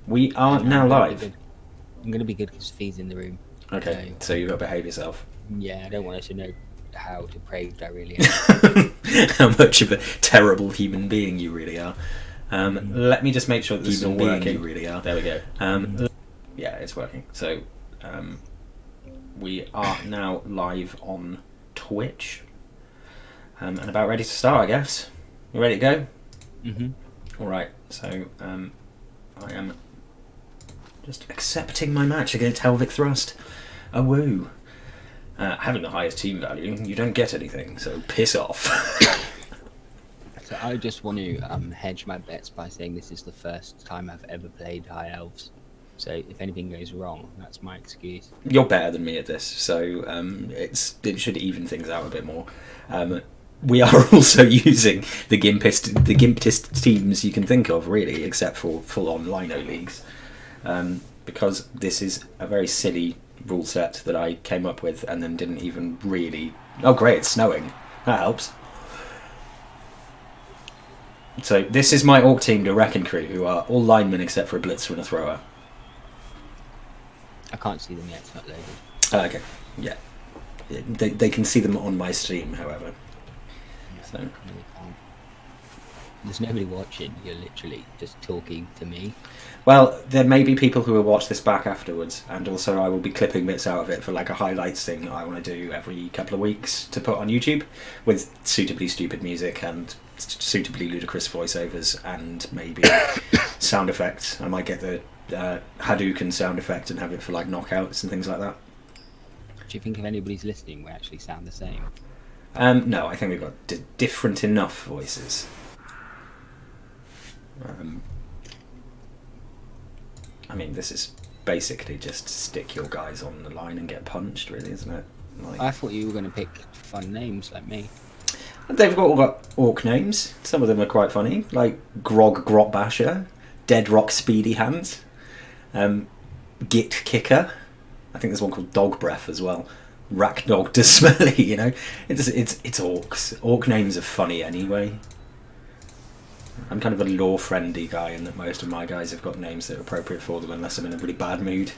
We are now live. I'm going to be good because Fee's in the room. Okay, so you've got to behave yourself. Yeah, I don't want her to know how depraved I really am. How much of a terrible human being you really are. Let me just make sure that this is all working. You really are. There we go. Yeah, it's working. So we are now live on Twitch and about ready to start, I guess. You ready to go? Mm-hmm. All right. So I am just accepting my match against Helvic Thrust. A woo. Having the highest team value, you don't get anything, so piss off. So I just want to hedge my bets by saying this is the first time I've ever played High Elves. So if anything goes wrong, that's my excuse. You're better than me at this, so it should even things out a bit more. We are also using the gimpest teams you can think of, really, except for full-on Lino leagues, because this is a very silly rule set that I came up with and then didn't even really... Oh great, it's snowing. That helps. So this is my orc team, the Wreckin Kru, who are all linemen except for a blitzer and a thrower. I can't see them yet, it's not loaded. Okay, yeah. They can see them on my stream, however. Yeah, So. no, they can't. There's nobody watching, you're literally just talking to me. Well, there may be people who will watch this back afterwards, and also I will be clipping bits out of it for like a highlights thing that I want to do every couple of weeks to put on YouTube with suitably stupid music and suitably ludicrous voiceovers and maybe sound effects. I might get the Hadouken sound effect and have it for like knockouts and things like that. Do you think if anybody's listening, we actually sound the same? No, I think we've got different enough voices. I mean, this is basically just stick your guys on the line and get punched, really, isn't it? Like, I thought you were going to pick fun names like me. they've all got orc names. Some of them are quite funny, like Grog Grot Basher, Dead Rock Speedy Hands, Git Kicker. I think there's one called Dog Breath as well. Rack Dog to Smelly. You know, it's orcs. Orc names are funny anyway. I'm kind of a law-friendly guy in that most of my guys have got names that are appropriate for them unless I'm in a really bad mood.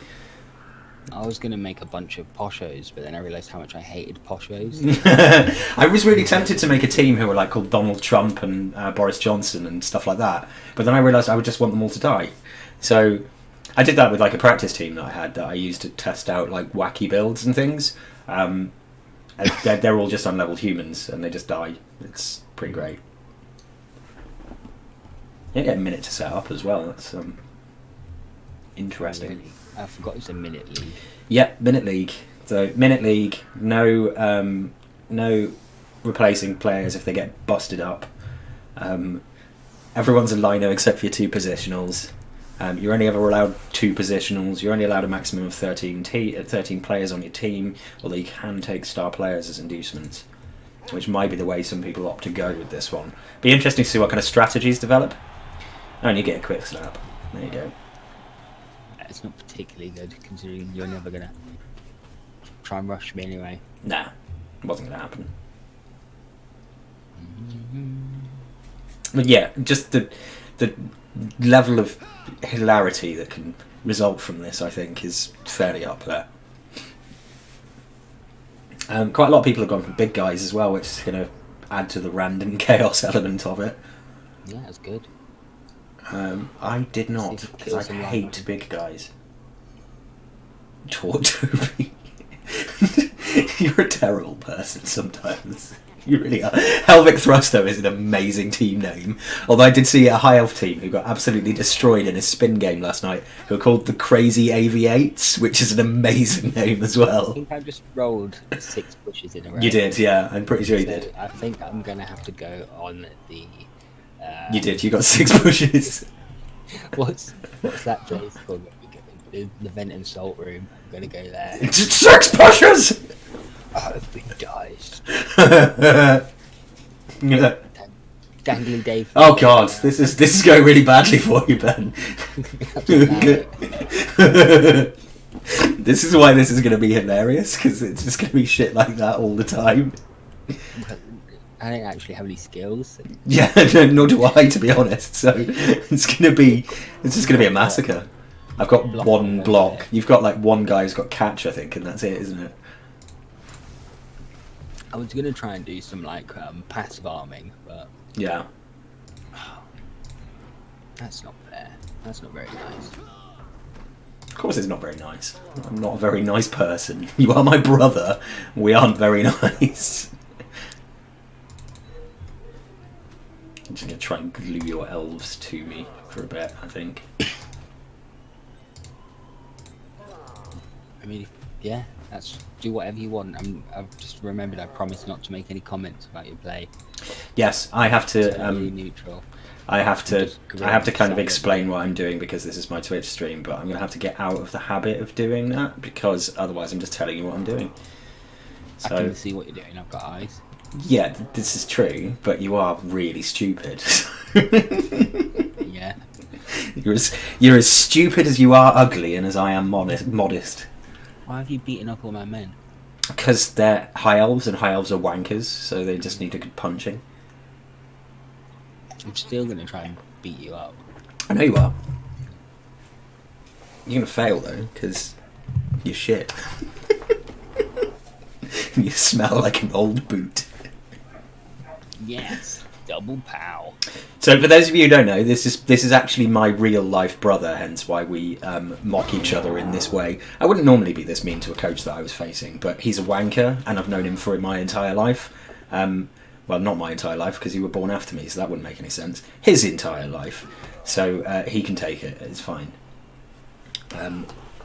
I was going to make a bunch of poshos, but then I realised how much I hated poshos. I was really tempted to make a team who were like called Donald Trump and Boris Johnson and stuff like that, but then I realised I would just want them all to die. So I did that with like a practice team that I had that I used to test out like wacky builds and things. And they're all just unleveled humans and they just die. It's pretty great. You get a minute to set up as well. That's interesting. Really? I forgot it's a minute league. Yep, minute league. So minute league. No replacing players if they get busted up. Everyone's a lino except for your two positionals. You're only ever allowed two positionals. You're only allowed a maximum of 13 players on your team, although you can take star players as inducements, which might be the way some people opt to go with this one. Be interesting to see what kind of strategies develop. And you get a quick slap. There you go. It's not particularly good, considering you're never going to try and rush me anyway. Nah, it wasn't going to happen. But yeah, just the level of hilarity that can result from this, I think, is fairly up there. Quite a lot of people have gone for big guys as well, which is going to add to the random chaos element of it. Yeah, that's good. I did not, because I hate big guys. Toby. You're a terrible person sometimes. You really are. Helvic Thrust, though, is an amazing team name. Although I did see a high elf team who got absolutely destroyed in a spin game last night, who are called the Crazy AV8s, which is an amazing name as well. I think I just rolled 6 pushes in a row. You did, yeah. I'm pretty sure you did. I think I'm going to have to go on the... You did, you got 6 pushes. What's that place called? The Vent and Salt Room. I'm going to go there. It's 6 pushes! I've been diced. Yeah. Dangly Dave. Oh god, this is going really badly for you, Ben. This is why this is going to be hilarious, because it's just going to be shit like that all the time. I don't actually have any skills. Yeah, nor do I, to be honest. So it's just going to be a massacre. I've got Block one one block. there. You've got like one guy who's got catch, I think, and that's it, isn't it? I was gonna try and do some like passive arming, but Yeah. that's not fair. That's not very nice. Of course it's not very nice. I'm not a very nice person. You are my brother. We aren't very nice. I'm just going to try and glue your elves to me for a bit, I think. I mean, yeah, do whatever you want. I've just remembered I promised not to make any comments about your play. Yes, I have to... Totally neutral. I have to kind of silent. explain what I'm doing because this is my Twitch stream, but I'm going to have to get out of the habit of doing that because otherwise I'm just telling you what I'm doing. So, I can see what you're doing. I've got eyes. yeah, this is true, but you are really stupid. Yeah. You're as stupid as you are ugly and as I am modest. Why have you beaten up all my men? Because they're high elves and high elves are wankers, so they just need a good punching. I'm still gonna try and beat you up. I know you are. You're going to fail though, because you're shit. You smell like an old boot. Yes, double pow. So for those of you who don't know, this is actually my real life brother, hence why we mock each other in this way. I wouldn't normally be this mean to a coach that I was facing, but he's a wanker and I've known him for my entire life. Well, not my entire life because you were born after me, so that wouldn't make any sense. His entire life. So he can take it, it's fine.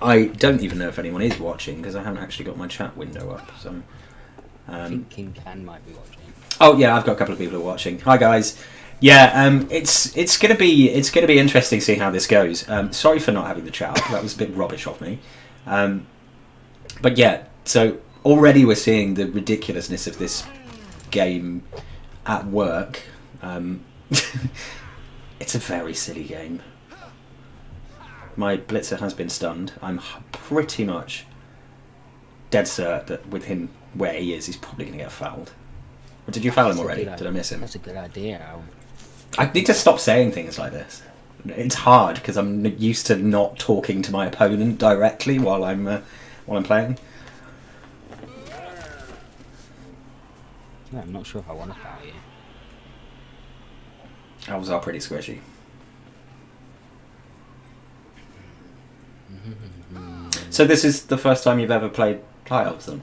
I don't even know if anyone is watching because I haven't actually got my chat window up. So I think King Can might be watching. oh yeah, I've got a couple of people who are watching. Hi guys. Yeah, it's gonna be interesting to see how this goes. Sorry for not having the chat. That was a bit rubbish of me. But yeah, so already we're seeing the ridiculousness of this game at work. It's a very silly game. My blitzer has been stunned. I'm pretty much dead cert that with him where he is, he's probably going to get fouled. Or did you foul him already? Did I miss him? That's a good idea. I need to stop saying things like this. It's hard because I'm used to not talking to my opponent directly while I'm playing. Yeah, I'm not sure if I want to foul you. Elves are pretty squishy. So this is the first time you've ever played High Elves then?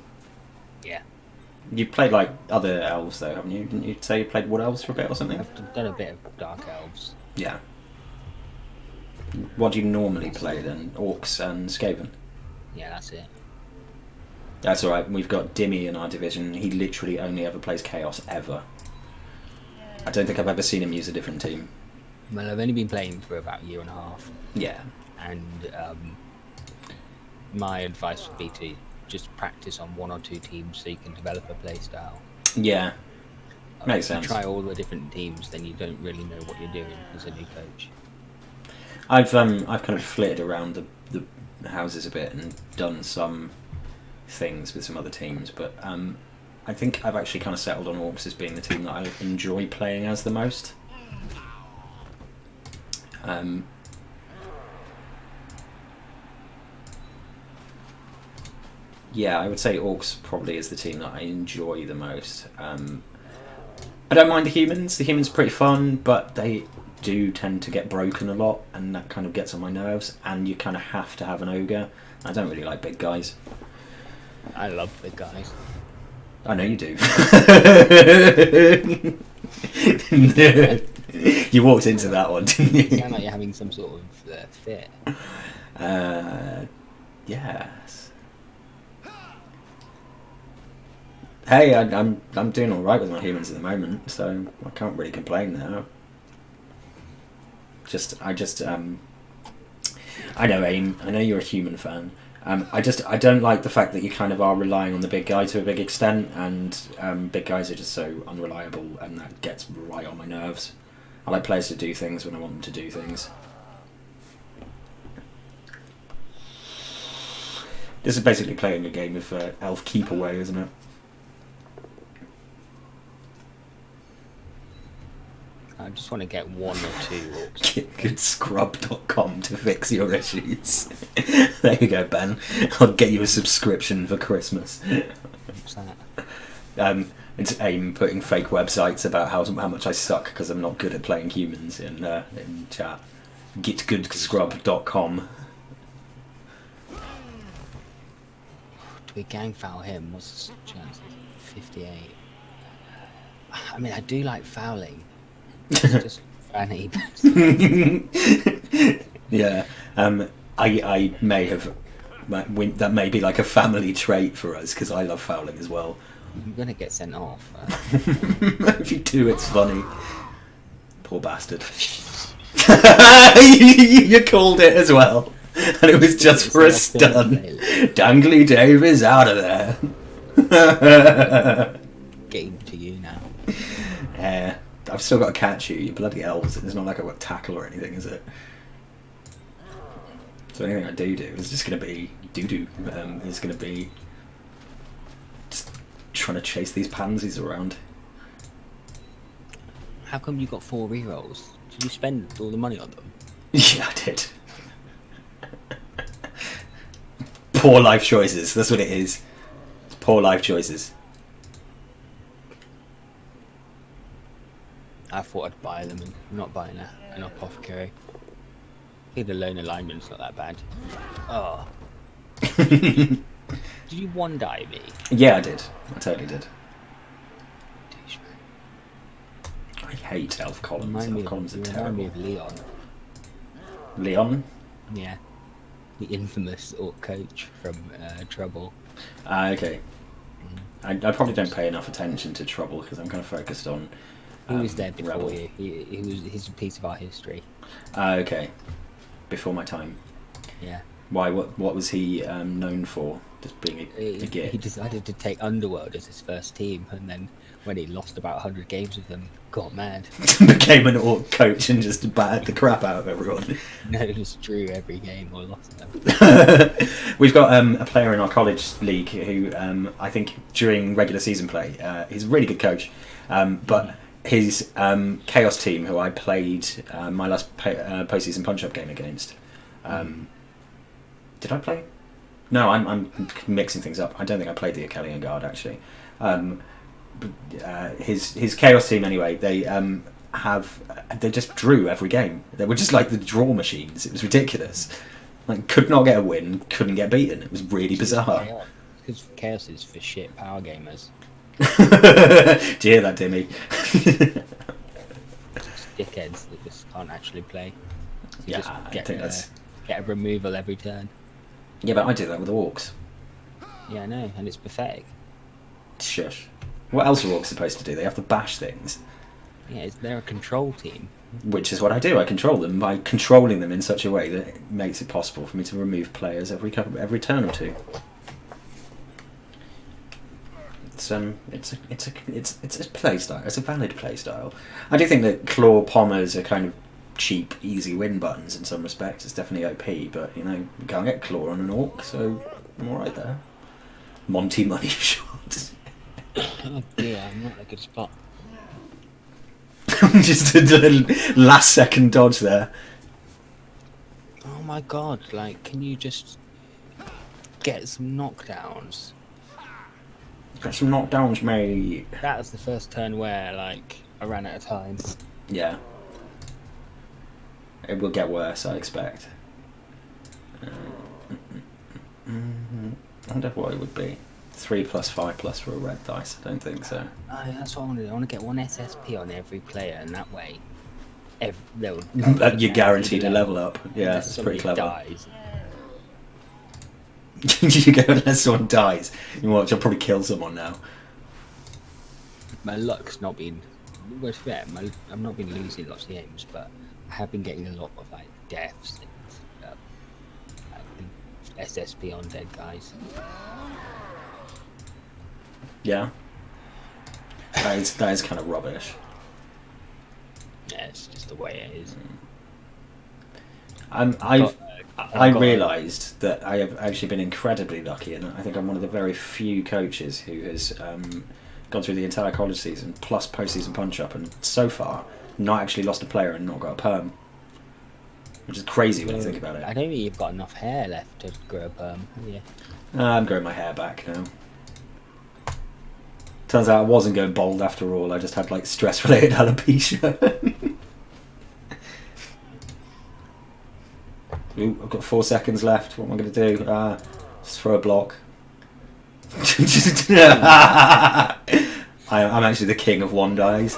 Yeah. You've played like other elves though, haven't you? Didn't you say you played Wood Elves for a bit or something? I've done a bit of Dark Elves. Yeah. What do you normally play then? Orcs and Skaven? Yeah, that's it. That's alright, we've got Dimmy in our division. He literally only ever plays Chaos, ever. I don't think I've ever seen him use a different team. Well, I've only been playing for about a year and a half. Yeah. And my advice would be to just practice on one or two teams so you can develop a play style. Yeah. Makes If sense. you try all the different teams, then you don't really know what you're doing as a new coach. I've kind of flitted around the houses a bit and done some things with some other teams, but I think I've actually kind of settled on Orcs as being the team that I enjoy playing as the most. Yeah, I would say Orcs probably is the team that I enjoy the most. I don't mind the humans. The humans are pretty fun, but they do tend to get broken a lot, and that kind of gets on my nerves. And you kind of have to have an ogre. I don't really like big guys. I love big guys. I know you do. You walked into that one, didn't You you? sound like you're having some sort of fit. Yes. Hey, I'm doing all right with my humans at the moment, so I can't really complain now. I know, Aim. I know you're a human fan. I don't like the fact that you kind of are relying on the big guy to a big extent, and big guys are just so unreliable, and that gets right on my nerves. I like players to do things when I want them to do things. This is basically playing a game of Elf Keep Away, isn't it? just want to get 1 or 2 orcs. Getgoodscrub.com to fix your issues. There you go, Ben. I'll get you a subscription for Christmas. What's that? It's AIM putting fake websites about how much I suck because I'm not good at playing humans in chat. Getgoodscrub.com. Do we gang foul him? What's the chance? 58. I mean, I do like fouling. It's just funny. Yeah. I may have. That may be like a family trait for us because I love fouling as well. I'm gonna get sent off. If you do, it's funny. Poor bastard. You called it as well. And it was just for a stun. Dangly Dave is out of there. Game to you now. Yeah. I've still got to catch you, you bloody elves. It's not like I've got tackle or anything, is it? So anything I do is just going to be doo-doo. It's going to be just trying to chase these pansies around. How come you got 4 rerolls? Did you spend all the money on them? Yeah, I did. Poor life choices, that's what it is. It's poor life choices. I thought I'd buy them, and I'm not buying an apothecary. I think the lone alignment's not that bad. Oh. Did you one die me? Yeah, I did. I totally did. I hate elf columns. Elf columns are terrible. Remind me of Leon. Leon? Yeah. The infamous orc coach from Trouble. Okay. I probably don't pay enough attention to Trouble because I'm kind of focused on. He was there before Rebel. you. He's a piece of our history. Okay. Before my time. Yeah. Why? What was he known for? Just being a git? He decided to take Underworld as his first team, and then when he lost about 100 games with them, got mad. Became an orc coach and just battered the crap out of everyone. No, he just drew every game or lost them. We've got a player in our college league who I think during regular season play, he's a really good coach, but his Chaos team, who I played my last postseason punch-up game against, did I play? No, I'm mixing things up. I don't think I played the Akkelian Guard actually. His Chaos team anyway. They just drew every game. They were just like the draw machines. It was ridiculous. Like could not get a win, couldn't get beaten. It was really bizarre. Because Chaos is for shit power gamers. Do you hear that, Dimmy? Dickheads that just can't actually play. So Yeah, just I think that's. get a removal every turn. Yeah, but I do that with orcs. Yeah, I know, and it's pathetic. Shush. What else are orcs supposed to do? They have to bash things. Yeah, they're a control team. Which is what I do. I control them by controlling them in such a way that it makes it possible for me to remove players every turn or two. It's a play style. It's a valid play style. I do think that claw pommers are kind of cheap, easy win buttons in some respects. It's definitely OP, but you know, you can't get claw on an orc, so I'm alright there. Monty money shot. Oh dear, I'm not in a good spot. Just a little last second dodge there. Oh my god, like, can you just get some knockdowns? Got some knockdowns, mate. That was the first turn where, like, I ran out of time. Yeah. It will get worse, I expect. I wonder what it would be. 3 plus 5 plus for a red dice. I don't think so. Oh, that's what I want to do. I want to get 1 SSP on every player, and that way, they'll. You're guaranteed a level up. Yeah, it's pretty clever. Dies. You go unless someone dies. You watch, I'll probably kill someone now. My luck's not been. Well, it's fair. I've not been losing lots of games, but I have been getting a lot of like deaths and SSP on dead guys. Yeah. That is kind of rubbish. Yeah, it's just the way it is. I realised that I have actually been incredibly lucky, and I think I'm one of the very few coaches who has gone through the entire college season plus postseason punch-up, and so far not actually lost a player and not got a perm. Which is crazy when you think about it. I don't think you've got enough hair left to grow a perm, have you? I'm growing my hair back now. Turns out I wasn't going bald after all. I just had like stress-related alopecia. Ooh, I've got 4 seconds left. What am I going to do? Just throw a block. I'm actually the king of one dies.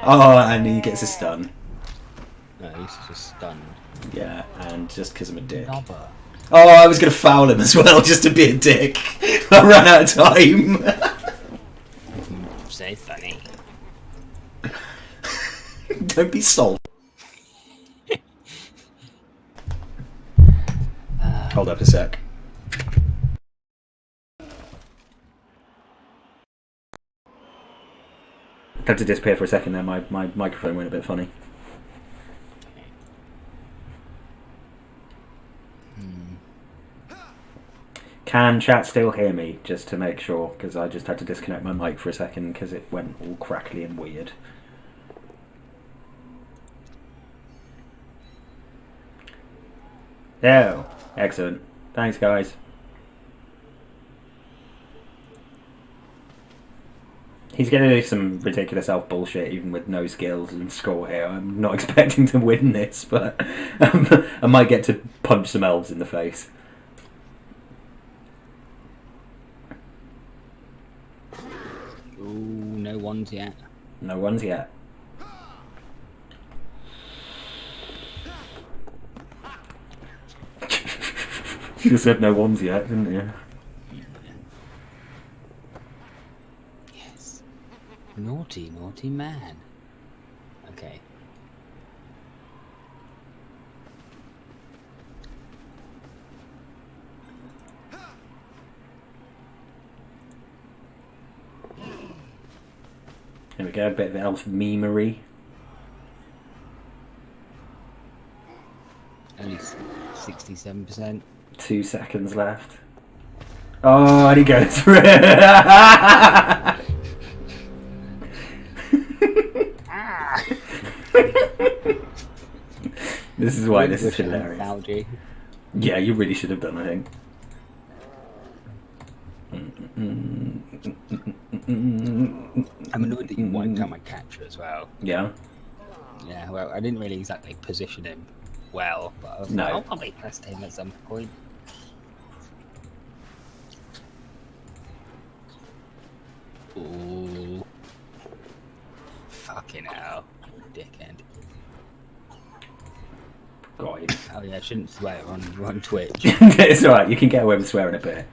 Oh, and he gets a stun. No, he's just stunned. Yeah, and just because I'm a dick. Knobber. Oh, I was going to foul him as well, just to be a dick. I ran out of time. So funny. Don't be salty. Hold up a sec. Had to disappear for a second there. My microphone went a bit funny. Can chat still hear me? Just to make sure, because I just had to disconnect my mic for a second because it went all crackly and weird. Oh, excellent. Thanks, guys. He's going to do some ridiculous elf bullshit even with no skills and score here. I'm not expecting to win this, but I might get to punch some elves in the face. Ooh, no ones yet. No ones yet. You just said no ones yet, didn't you? Yes. Naughty, naughty man. Okay. There we go, a bit of elf memery. Only 67%. 2 seconds left. Oh, and he goes through. This is why this is hilarious. Yeah, you really should have done, I think. I'm annoyed that you wiped out my catcher as well. Yeah? Yeah, well, I didn't really exactly position him well, but I was like, I'll probably press him at some point. Ooh. Fucking hell, dickhead. God. Oh yeah, I shouldn't swear on Twitch. It's alright, you can get away with swearing a bit.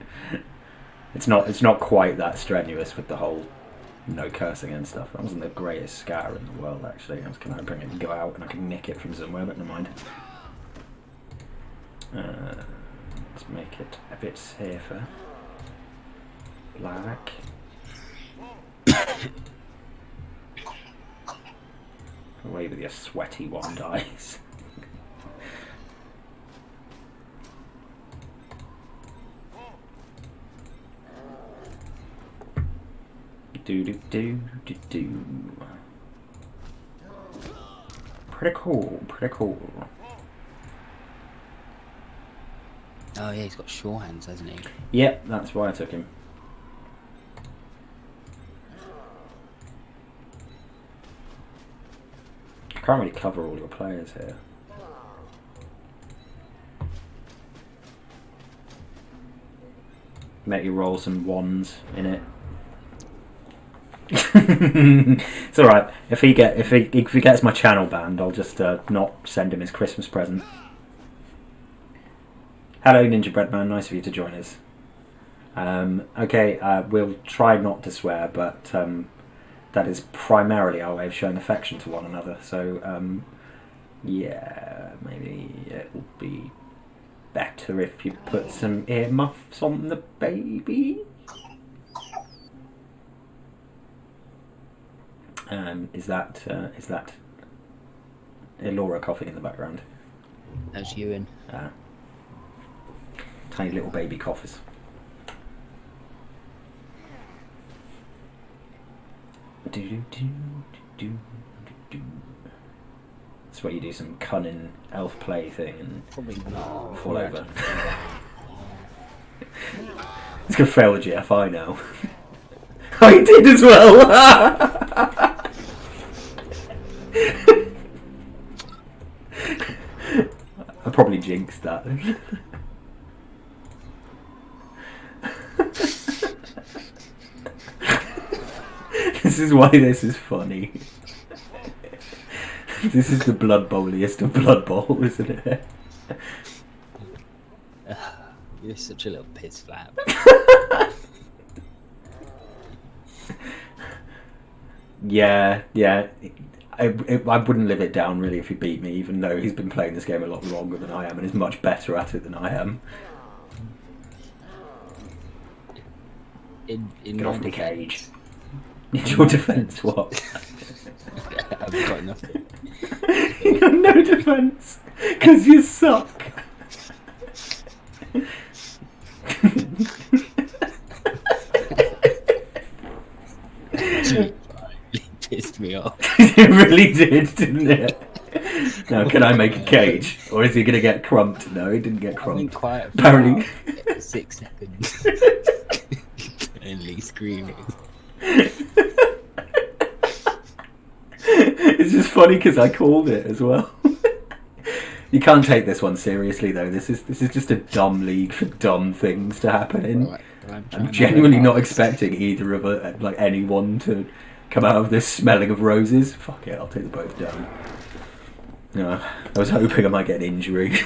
It's not quite that strenuous with the whole no cursing and stuff. That wasn't the greatest scatter in the world, actually. I was going to bring it and go out and I can nick it from somewhere, but never mind. Let's make it a bit safer. Black. Away with your sweaty one dice. Do. Pretty cool, pretty cool. Oh yeah, he's got sure hands, hasn't he? Yep, that's why I took him. I can't really cover all your players here. Make you roll some ones in it. It's alright. If he gets my channel banned, I'll just not send him his Christmas present. Hello, Ninja Bread Man. Nice of you to join us. Okay, we'll try not to swear, but that is primarily our way of showing affection to one another. So, yeah, maybe it would be better if you put some earmuffs on the baby. Is that Elora coughing in the background? That's Ewan. Tiny little baby coughers. It's where you do some cunning elf play thing and Probably not. fall over. It's gonna fail the GFI now. Oh, he did as well! I probably jinxed that. This is why this is funny. This is the Blood Bowliest of Blood Bowl, isn't it? You're such a little piss flap. Yeah. I wouldn't live it down really if he beat me, even though he's been playing this game a lot longer than I am and is much better at it than I am. In Get off my the defense- cage. In your defence, what? I've got nothing. You got no defence, because you suck. It pissed me off. It really did, didn't it? Now, can I make a cage? Or is he going to get crumped? No, he didn't get I've been crumped. quiet for Apparently. about 6 seconds. Only screaming. It's just funny because I called it as well. You can't take this one seriously, though. This is just a dumb league for dumb things to happen in. Right, I'm genuinely not expecting either of anyone to come out of this smelling of roses. Fuck it, I'll take them both down. No, I was hoping I might get an injury.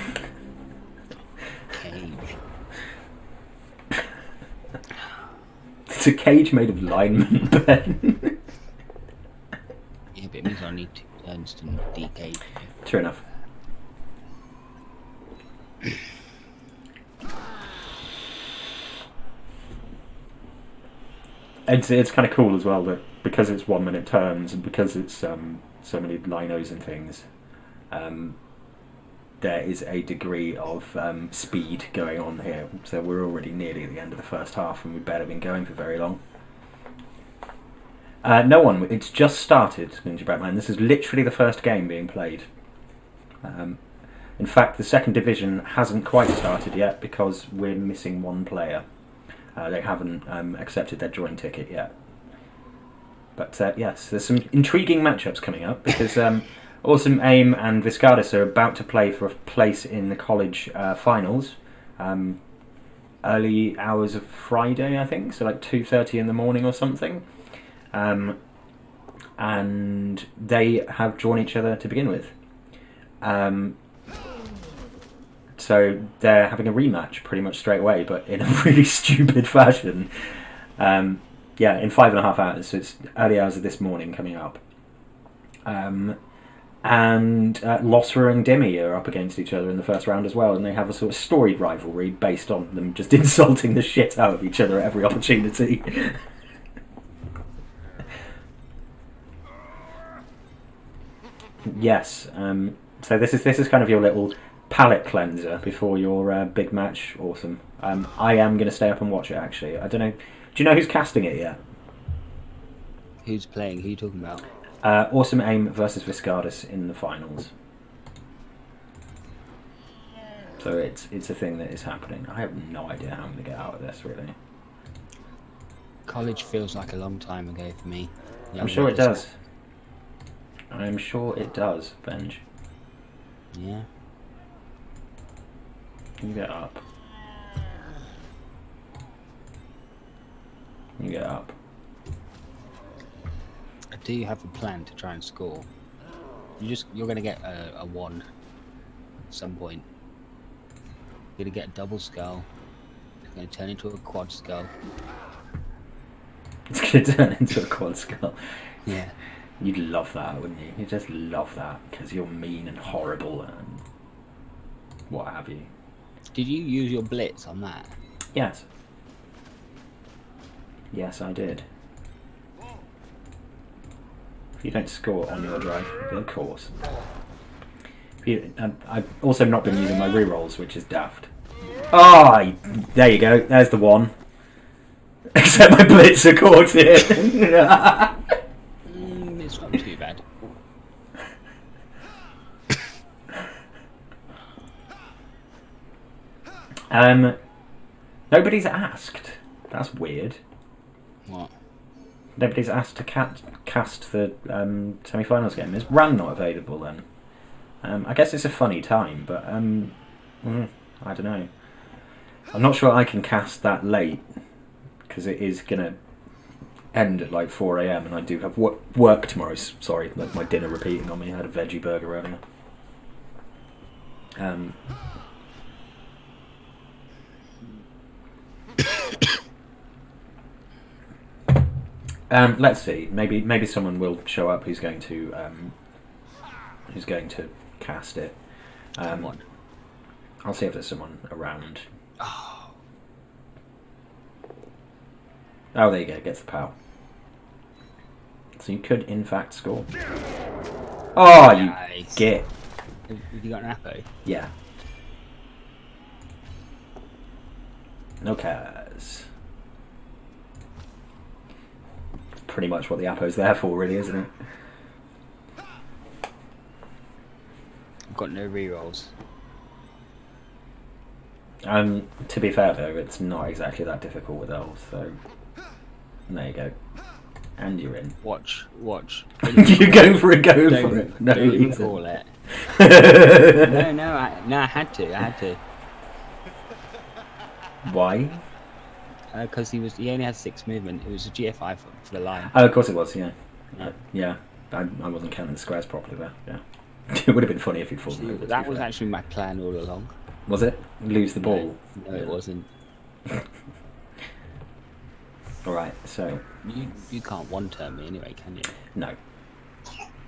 Cage. It's a cage made of lineman, Ben. Yeah, but it means I need 2 turns to decage. True enough. It's kind of cool as well that because it's 1 minute turns and because it's so many linos and things, there is a degree of speed going on here. So we're already nearly at the end of the first half and we've barely been going for very long. No one. It's just started, Ninja Batman. This is literally the first game being played. In fact, the second division hasn't quite started yet because we're missing 1 player. They haven't accepted their join ticket yet. But yes, there's some intriguing matchups coming up because Awesome Aim and Viscardis are about to play for a place in the college finals. Early hours of Friday, I think, so like 2:30 in the morning or something. And they have drawn each other to begin with. So they're having a rematch pretty much straight away, but in a really stupid fashion. Yeah, in 5.5 hours, so it's early hours of this morning coming up. And Losser and Demi are up against each other in the first round as well, and they have a sort of storied rivalry based on them just insulting the shit out of each other at every opportunity. Yes, so this is kind of your little palate cleanser before your big match. Awesome. I am going to stay up and watch it, actually. I don't know. Do you know who's casting it yet? Who's playing? Who are you talking about? Awesome Aim versus Viscardis in the finals. So it's a thing that is happening. I have no idea how I'm going to get out of this, really. College feels like a long time ago for me. I'm sure it does. I'm sure it does, Benj. Yeah. You get up. You get up. I do have a plan to try and score. You're gonna get a 1 at some point. You're gonna get a double skull. It's gonna turn into a quad skull. It's going to turn into a quad skull. Yeah. You'd love that, wouldn't you? You'd just love that, because you're mean and horrible and what have you. Did you use your blitz on that? Yes. Yes, I did. If you don't score on your drive, of course. I've also not been using my rerolls, which is daft. Ah, there you go. There's the one. Except my blitzer caught it. It's not too bad. Nobody's asked. That's weird. What? Nobody's asked to cast the semi-finals game. Is Ran not available then? I guess it's a funny time, but I don't know. I'm not sure I can cast that late because it is gonna end at like 4 AM and I do have work tomorrow. Sorry, like my dinner repeating on me. I had a veggie burger earlier. Let's see. Maybe someone will show up who's going to cast it. I'll see if there's someone around. Oh, there you go. Gets the POW. So you could, in fact, score. Oh, nice. You get. Have you got an Apo? Yeah. No cares. Pretty much what the Apo's there for, really, isn't it? I've got no rerolls. To be fair though, it's not exactly that difficult with Elves, so there you go. And you're in. Watch. You go for it, for it. No don't call it. No, I had to. Why? Because he only had 6 movement. It was a GFI for the line. Oh, of course it was. Yeah. I wasn't counting the squares properly there. Yeah. It would have been funny if he'd fallen over. That was actually my plan all along. Was it? Lose the ball? No, it wasn't. Alright, so... You can't one-turn me anyway, can you? No.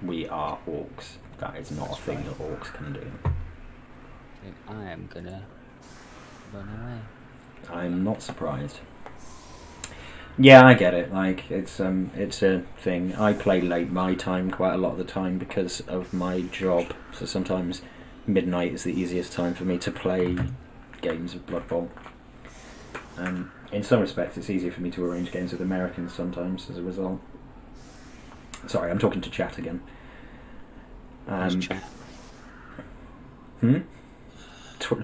We are orcs. That is not a thing that orcs can do. Then I am gonna run away. I'm not surprised. Yeah, I get it. Like, it's a thing. I play late my time quite a lot of the time because of my job. So sometimes midnight is the easiest time for me to play games of Blood Bowl. In some respects, it's easier for me to arrange games with Americans sometimes as a result. Sorry, I'm talking to chat again. Chat?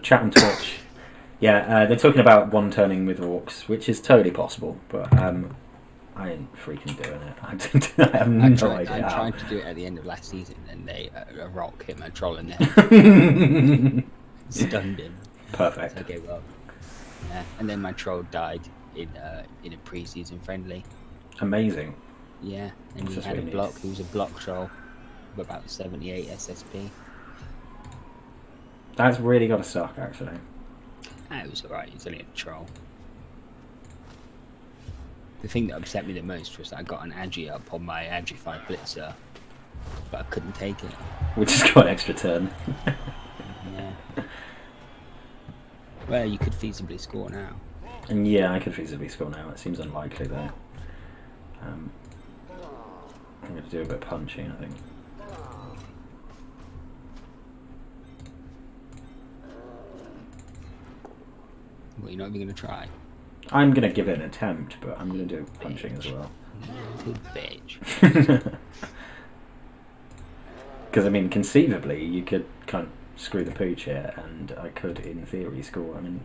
Chat on Twitch. Yeah, they're talking about one-turning with orcs, which is totally possible, but I ain't freaking doing it. I have no idea. I tried to do it at the end of last season, and a rock hit my troll in the head. Stunned him. Perfect. So I gave up. Yeah, and then my troll died in a pre-season friendly. Amazing. Yeah, and he had a block. He was a block troll of about 78 SSP. That's really got to suck, actually. It was alright, it's only a troll. The thing that upset me the most was that I got an Agi up on my Agi 5 Blitzer, but I couldn't take it. Which has got an extra turn. Yeah. Well, you could feasibly score now. And yeah, I could feasibly score now. It seems unlikely though. I'm going to do a bit of punching, I think. Well, you're not even going to try? I'm going to give it an attempt, but I'm going to do punching as well. Good bitch. Because, I mean, conceivably, you could kind of screw the pooch here, and I could, in theory, score. I mean,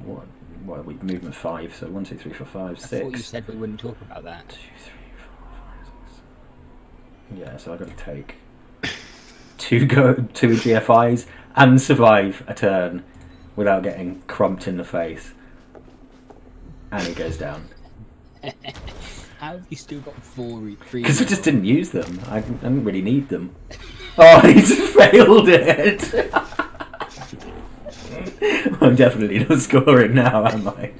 what are we? Movement 5, so 1, 2, 3, 4, 5, 6. I thought you said we wouldn't talk about that. 2, 3, 4, 5, 6. Yeah, so I've got to take two GFIs and survive a turn without getting crumped in the face. And it goes down. How have you still got 3? Because I just didn't use them. I didn't really need them. Oh, I just failed it! I'm definitely not scoring now, am I?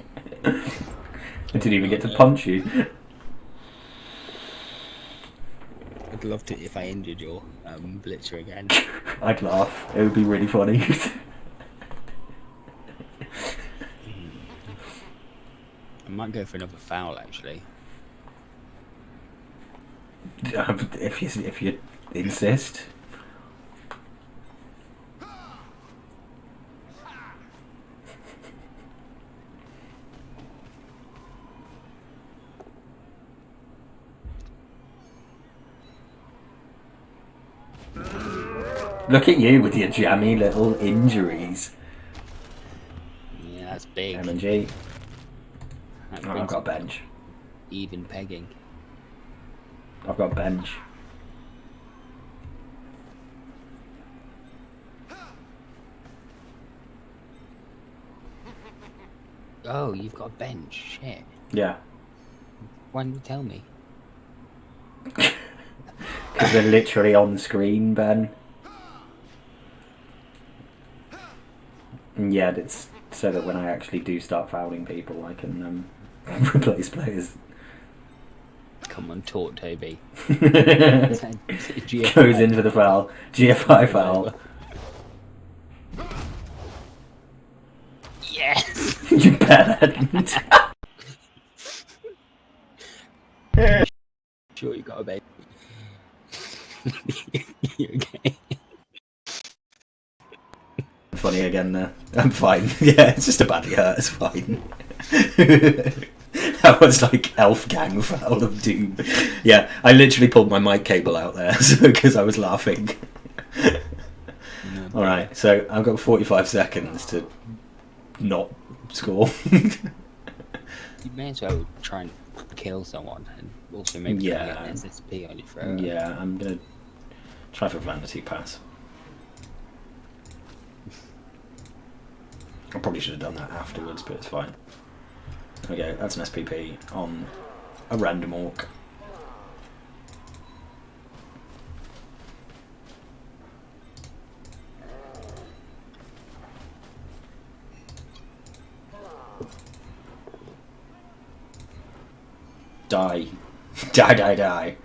I didn't even get to punch you. I'd love to if I injured your blitzer again. I'd laugh. It would be really funny. I might go for another foul, actually. If you insist. Look at you with your jammy little injuries. Yeah, that's big. M&G. That Oh, I've brings got a up bench. even pegging. I've got a bench. Oh, you've got a bench. Shit. Yeah. Why didn't you tell me? Because they're literally on screen, Ben. And yeah, it's so that when I actually do start fouling people, I can replace players. Come on, talk, Toby. Goes in for the foul. GFI foul. Yes! You bet. Sure, you got a baby. You okay? Funny again there. I'm fine. Yeah, it's just a badly hurt. It's fine. That was like elf gang foul of doom. Yeah, I literally pulled my mic cable out there because I was laughing. No, Alright, so I've got 45 seconds to not score. You may as well try and kill someone and also maybe try and get an SSP on your throat. Yeah, I'm going to try for vanity pass. I probably should have done that afterwards, but it's fine. Okay, that's an SPP on a random orc. Die. Die, die, die.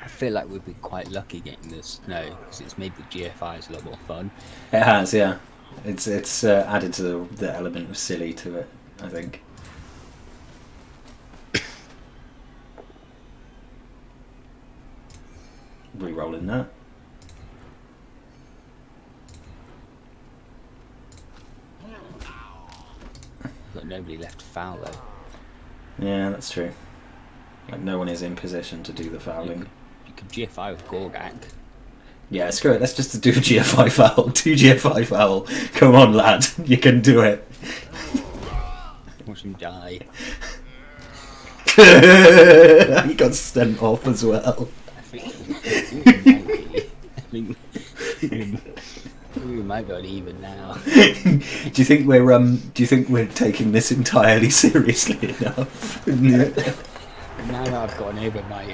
I feel like we've been quite lucky getting the snow because it's made the GFIs a lot more fun. It has, yeah. It's added to the element of silly to it, I think. Re-rolling that. Got nobody left to foul though. Yeah, that's true. Like, no one is in position to do the fouling. You could GFI with Gorgak. Yeah, screw it. Let's just do a GFI foul. 2 GFI foul. Come on, lad. You can do it. Watch him die. He got sent off as well. I think we might be on even now. Do you think we're taking this entirely seriously enough? Now that I've gotten over my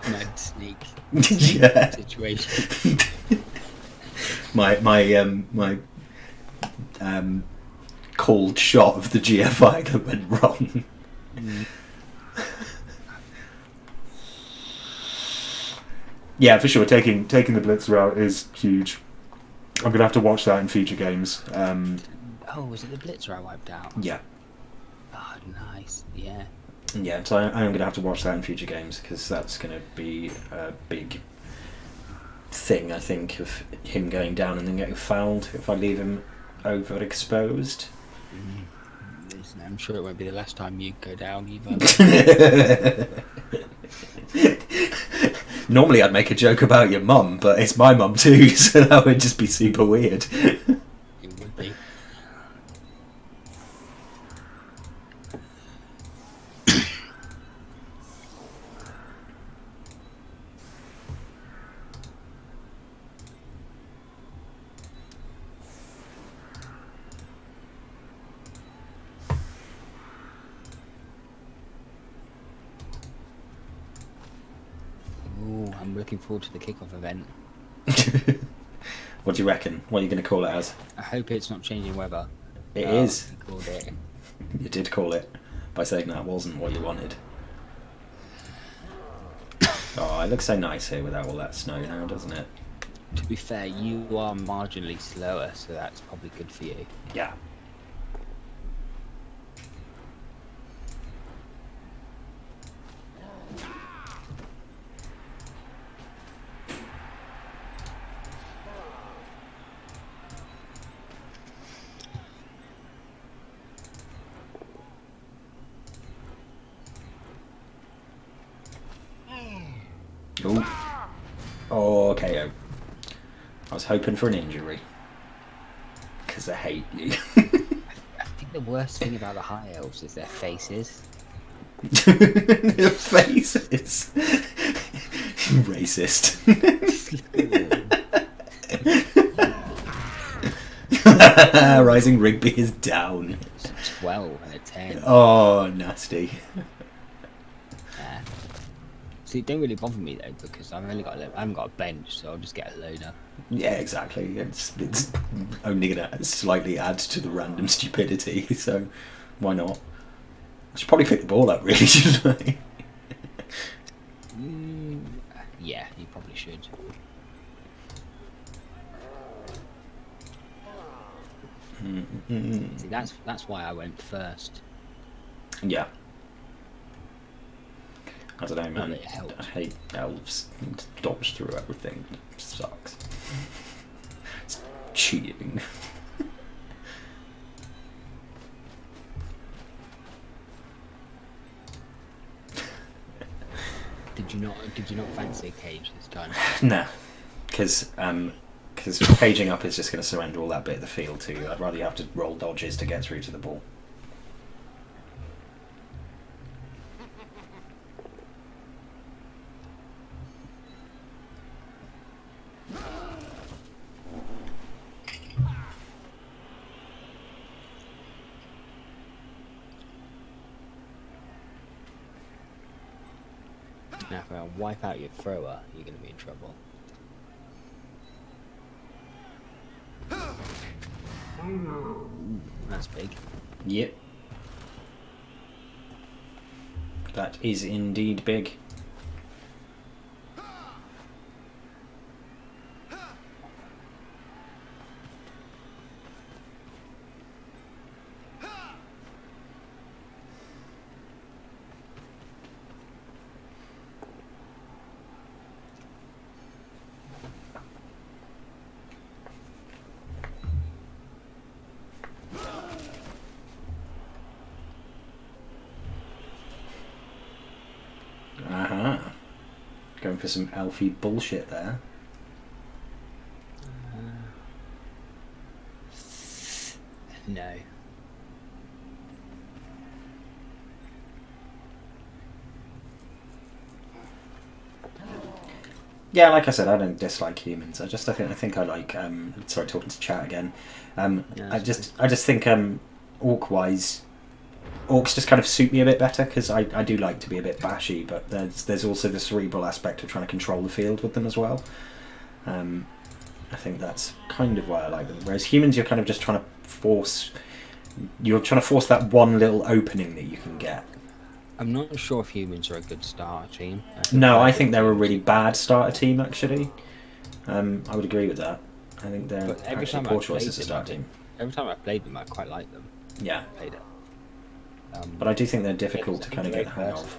mad sneak Yeah. situation. my cold shot of the GFI that went wrong. Yeah, for sure. Taking the blitz route is huge. I'm gonna have to watch that in future games. Oh, was it the Blitzer I wiped out? Yeah, Oh, nice. Yeah. yeah. So I am gonna have to watch that in future games because that's gonna be a big thing, I think, of him going down and then getting fouled if I leave him overexposed. Listen, I'm sure it won't be the last time you go down either. Normally I'd make a joke about your mum, but it's my mum too, so that would just be super weird. It would be. Ooh, I'm looking forward to the kickoff event. What do you reckon? What are you going to call it as? I hope it's not changing weather. It is. I called it. You did call it by saying that wasn't what you wanted. Oh, it looks so nice here without all that snow now, doesn't it? To be fair, you are marginally slower, so that's probably good for you. Yeah. Ooh. Oh, KO. I was hoping for an injury. Because I hate you. the worst thing about the high elves is their faces. Their faces. Racist. Rising Rigby is down. It's a 12 and a 10. Oh, nasty. Yeah. See, it don't really bother me though because I haven't got a bench, so I'll just get a loader. Yeah, exactly. It's only going to slightly add to the random stupidity, so why not? I should probably pick the ball up, really, shouldn't I? Yeah, you probably should. See, that's why I went first. Yeah. I don't know, Not man. that it helped. I hate elves. Dodge through everything. It sucks. It's cheating. Did you not fancy a cage this time? Nah, because caging up is just going to surrender all that bit of the field to you. I'd rather you have to roll dodges to get through to the ball. Now, if I wipe out your thrower, you're going to be in trouble. Ooh, that's big. Yep. That is indeed big. Going for some elfy bullshit there. No. Yeah, like I said, I don't dislike humans. I think I like. Sorry, talking to chat again. Yeah, I just think orc-wise, orcs just kind of suit me a bit better because I do like to be a bit bashy, but there's also the cerebral aspect of trying to control the field with them as well. I think that's kind of why I like them. Whereas humans, you're kind of just trying to force that one little opening that you can get. I'm not sure if humans are a good starter team. I think they're a really bad starter team, actually. I would agree with that. I think they're actually poor choice as a starter team. Every time I played them, I quite liked them. Yeah. Played it. But I do think they're difficult to kind of get the hang of.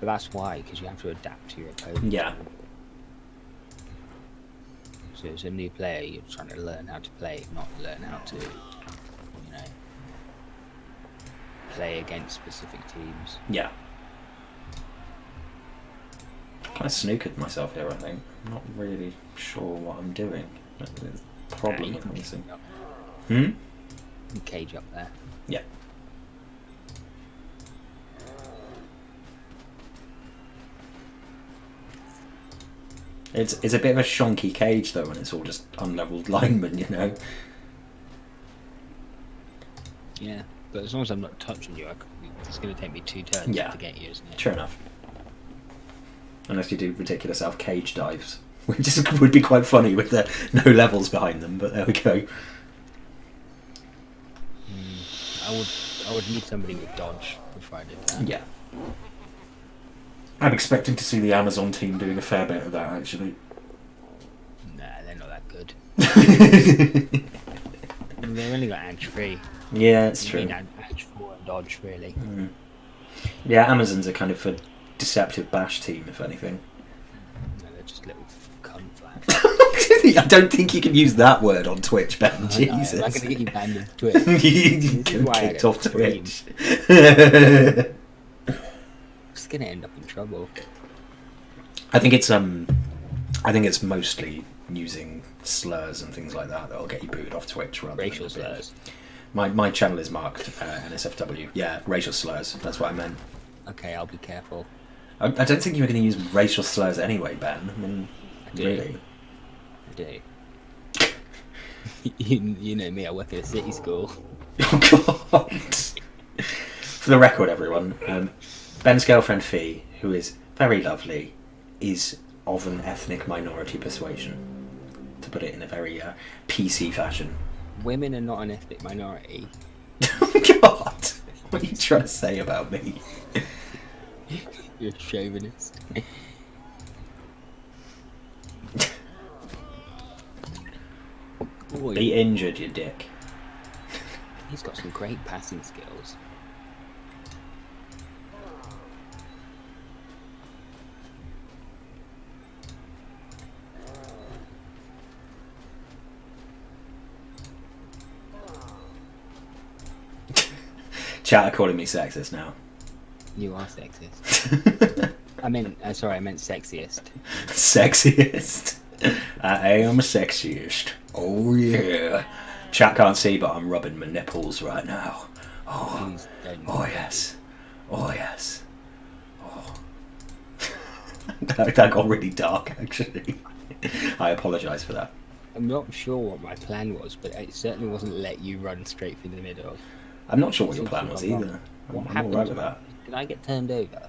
But that's why, because you have to adapt to your opponent. Yeah. So as a new player, you're trying to learn how to play, not learn how to, play against specific teams. Yeah. Kind of snookered myself here, I think. I'm not really sure what I'm doing. That's the problem. You cage up there. Yeah. It's a bit of a shonky cage though when it's all just unlevelled linemen, you know. Yeah, but as long as I'm not touching you, it's going to take me 2 turns to get you, isn't it? Sure enough. Unless you do ridiculous elf cage dives, which would be quite funny with the no levels behind them. But there we go. I would need somebody with dodge before I did that. Yeah. I'm expecting to see the Amazon team doing a fair bit of that, actually. Nah, they're not that good. They've only got edge 3. Yeah, it's true. Edge 4 and dodge, really. Yeah, Amazons are kind of a deceptive bash team, if anything. No, they're just little cunts. I don't think you can use that word on Twitch, Ben. Jesus. I'm going to get you banned off Twitch. You get kicked off Twitch. Just going to end up in trouble. I think it's mostly using slurs and things like that that'll get you booted off Twitch rather racial than slurs. My channel is marked NSFW. Yeah, racial slurs. That's what I meant. Okay, I'll be careful. I don't think you were going to use racial slurs anyway, Ben. I mean, really? I do. you know me, I work at a city school. Oh, God. For the record, everyone, Ben's girlfriend, Fee, who is very lovely, is of an ethnic minority persuasion, to put it in a very PC fashion. Women are not an ethnic minority. Oh, God. What are you trying to say about me? You're a chauvinist. Boy, Be injured, you dick. he's got some great passing skills. Chat are calling me sexist now. You are sexist. I meant sexiest. Sexiest. I am a sexiest. Oh yeah. Chat can't see, but I'm rubbing my nipples right now. Oh, Please don't. oh yes. Oh yes. Oh. That got really dark, actually. I apologise for that. I'm not sure what my plan was, but it certainly wasn't let you run straight through the middle. I'm not sure what your plan was either. What I'm happened? alright with that. Did I get turned over?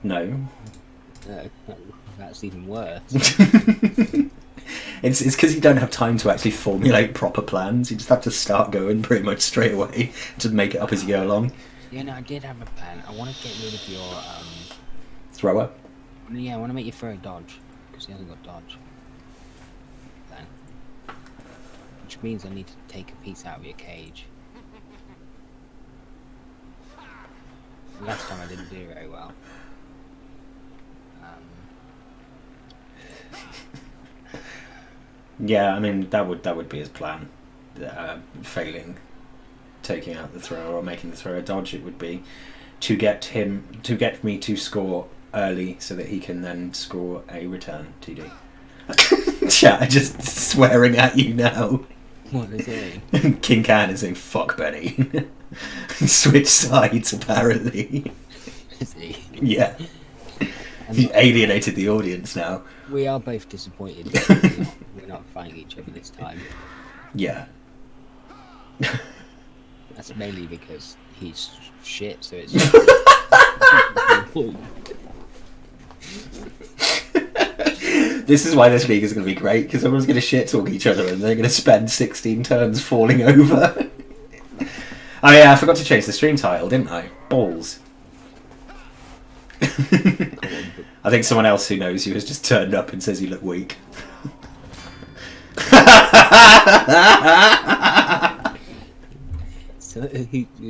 No. No, that's even worse. It's because you don't have time to actually formulate proper plans. You just have to start going pretty much straight away. Just make it up as you go along. Yeah, no, I did have a plan. I want to get rid of your Thrower. Yeah, I want to make you throw a dodge because he hasn't got dodge. Plan. Which means I need to take a piece out of your cage. Last time I didn't do very well. Yeah, I mean that would be his plan. Failing, taking out the thrower or making the thrower dodge, it would be to get me to score early so that he can then score a return TD. Chat are just swearing at you now. What is it? King Can is saying fuck Benny. Switch sides apparently. Is he? Yeah. He alienated the audience now. We are both disappointed. We're not fighting each other this time. Yeah. That's mainly because he's shit, so it's. This is why this league is going to be great, because everyone's going to shit talk each other and they're going to spend 16 turns falling over. Oh yeah, I forgot to change the stream title, didn't I? Balls. I think someone else who knows you has just turned up and says you look weak. So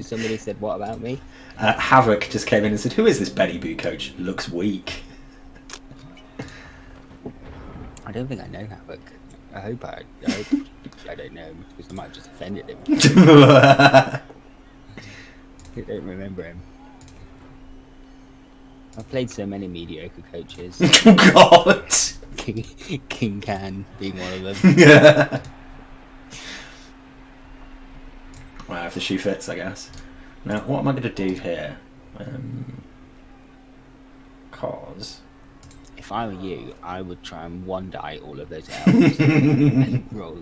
somebody said, "What about me?" Havoc just came in and said, "Who is this Benny Boo coach? Looks weak." I don't think I know Havoc. I hope I don't know him because I might have just offended him. I don't remember him. I've played so many mediocre coaches. God. King Can being one of them. Yeah. Well, if the shoe fits, I guess. Now, what am I going to do here? Cause If I were you, I would try and one die all of those elves and roll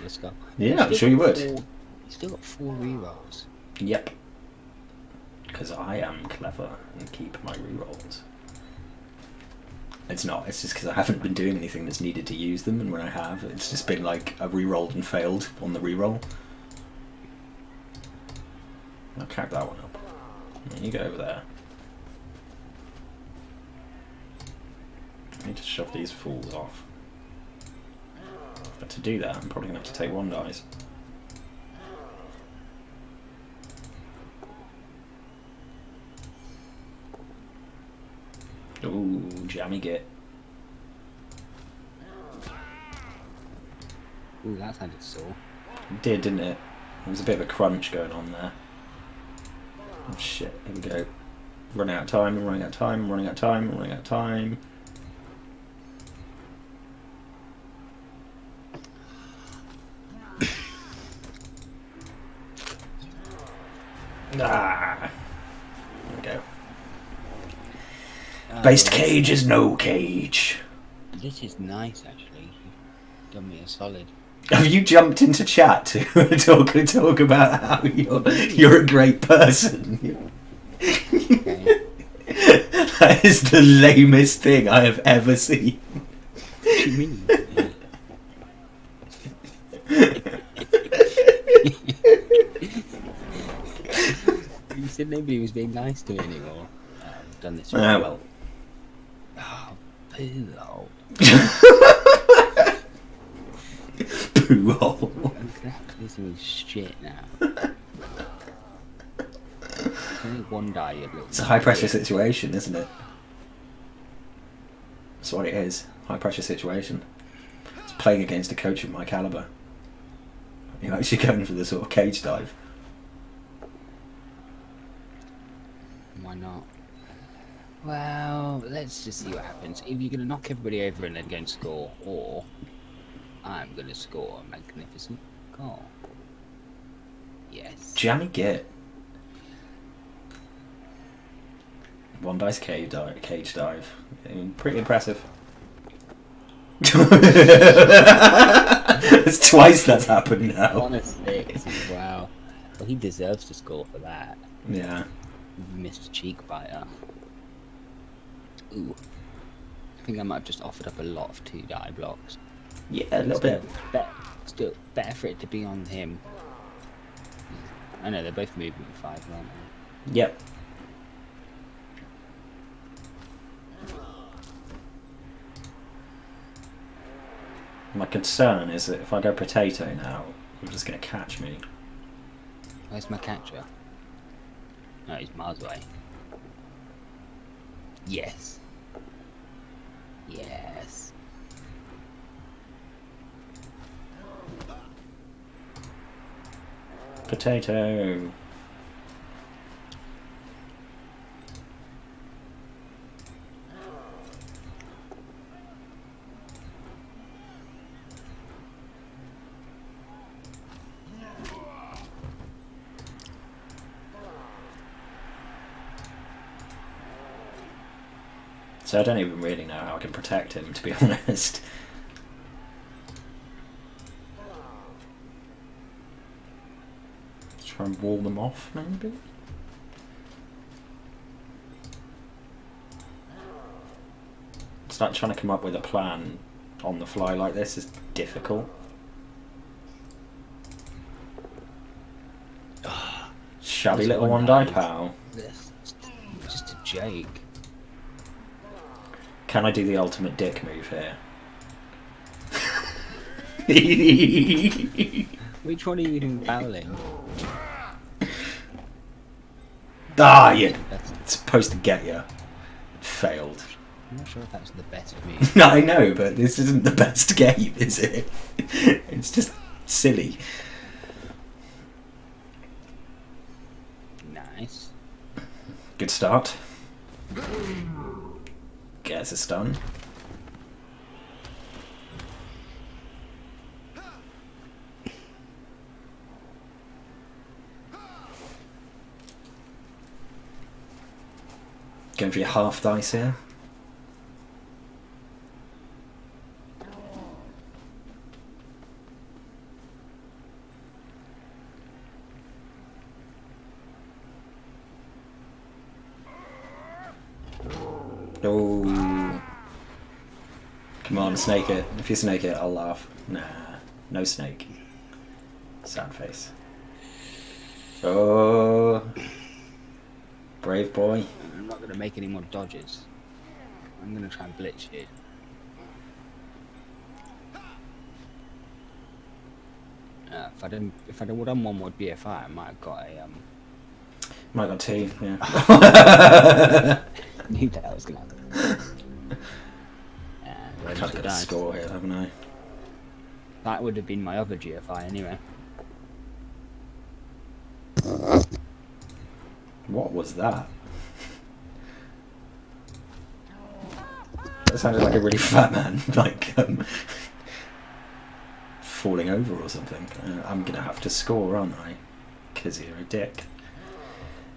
a skull. yeah, I'm sure you would. You've still got 4 rerolls. Yep. Because I am clever and keep my rerolls. It's not. It's just because I haven't been doing anything that's needed to use them, and when I have, it's just been like I've rerolled and failed on the reroll. I'll count that one up. And you go over there. I need to shove these fools off. But to do that, I'm probably going to have to take 1 dice. Ooh, jammy git. Ooh, that sounded sore. It did, didn't it? There was a bit of a crunch going on there. Oh shit, here we go. Running out of time, I'm running out of time, I'm running out of time, I'm running out of time. Ah. There we go. Based cage is no cage. This is nice, actually. You've done me a solid. Have you jumped into chat to talk about how you're a great person? Okay. That is the lamest thing I have ever seen. What do you mean? You said nobody was being nice to me anymore. I've done this. Ah, well. Oh, poo hole. Poo hole. I'm gonna have to do some shit now. There's only one die, you little. It's a high pressure situation, isn't it? That's what it is. High pressure situation. It's playing against a coach of my caliber. You're actually going for the sort of cage dive. Why not? Well, let's just see what happens. If you're gonna knock everybody over and then go and score, or I'm gonna score a magnificent goal. Yes. Jammy git. One dice cage dive. Pretty impressive. It's twice that's happened now. Honestly, wow. Well, he deserves to score for that. Yeah. Missed a cheek biter. Ooh. I think I might have just offered up a lot of 2 die blocks. Yeah, a little bit. Still better for it to be on him. I know they're both movement 5, aren't they? Yep. My concern is that if I go potato now, you're just going to catch me. Where's my catcher? No, he's miles away. Yes. Yes. Potato. So I don't even really know how I can protect him, to be honest. Let's try and wall them off, maybe? Start trying to come up with a plan on the fly like this is difficult. Shabby little one die pal. Just a Jake. Can I do the ultimate dick move here? Which one are you even fouling? Ah, yeah. It's supposed to get you. Failed. I'm not sure if that's the best move. No, I know, but this isn't the best game, is it? It's just silly. Nice. Good start. Gets a stun. Going for your half dice here. Oh. Come on, snake it. If you snake it, I'll laugh. Nah, no snake. Sad face. Oh. Brave boy. I'm not going to make any more dodges. I'm going to try and blitz you. If I'd have done one more BFI, I might have got a Might have got 2, yeah. knew that was going to happen. I can't get a score here, haven't I? That would have been my other GFI anyway. What was that? That sounded like a really fat man, like falling over or something. I'm gonna have to score, aren't I? Because you're a dick.